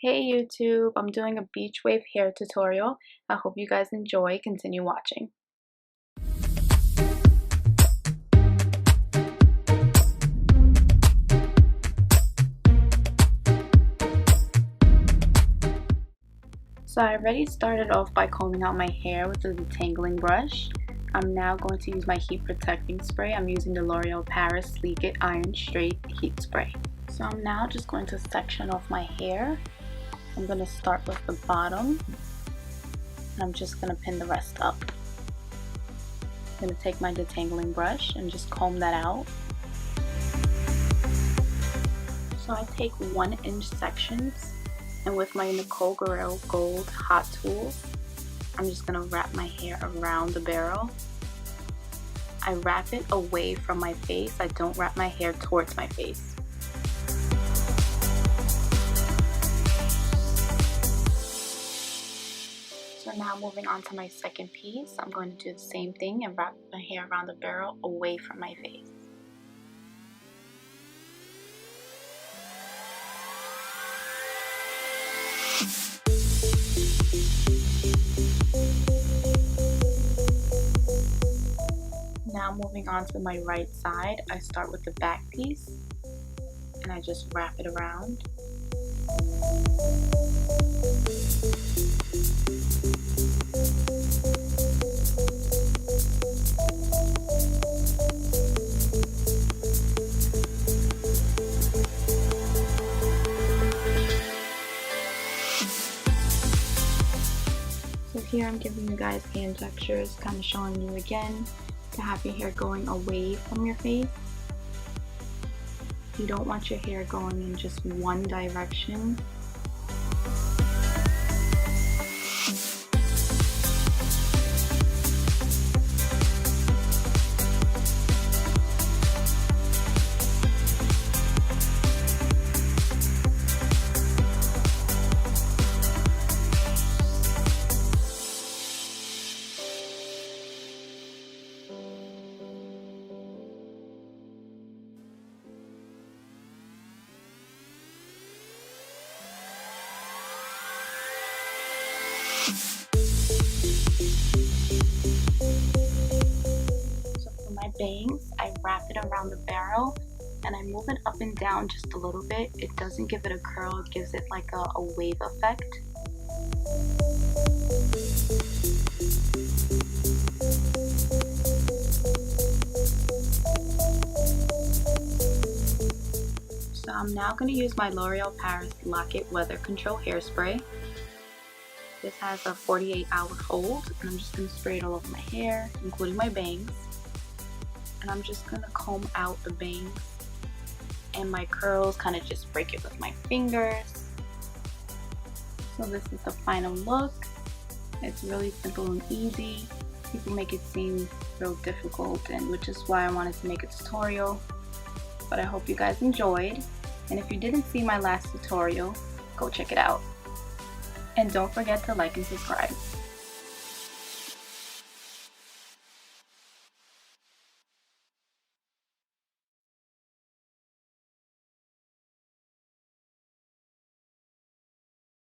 Hey YouTube, I'm doing a beach wave hair tutorial. I hope you guys enjoy. Continue watching. So I already started off by combing out my hair with a detangling brush. I'm now going to use my heat protecting spray. I'm using the L'Oreal Paris Sleek It Iron Straight Heat Spray. So I'm now just going to section off my hair. I'm going to start with the bottom. And I'm just going to pin the rest up. I'm going to take my detangling brush and just comb that out. So I take 1-inch sections, and with my Nicole Guerrero Gold Hot Tools, I'm just going to wrap my hair around the barrel. I wrap it away from my face. I don't wrap my hair towards my face. So now moving on to my second piece, I'm going to do the same thing and wrap my hair around the barrel away from my face. Now moving on to my right side, I start with the back piece and I just wrap it around. So here I'm giving you guys hand gestures, kind of showing you again to have your hair going away from your face. You don't want your hair going in just one direction. So for my bangs, I wrap it around the barrel and I move it up and down just a little bit. It doesn't give it a curl, it gives it like a wave effect. So I'm now going to use my L'Oreal Paris Lock-It Weather Control Hairspray. This has a 48-hour hold, and I'm just going to spray it all over my hair, including my bangs. And I'm just going to comb out the bangs and my curls, kind of just break it with my fingers. So this is the final look. It's really simple and easy. People make it seem real difficult, and which is why I wanted to make a tutorial. But I hope you guys enjoyed. And if you didn't see my last tutorial, go check it out. And don't forget to like and subscribe.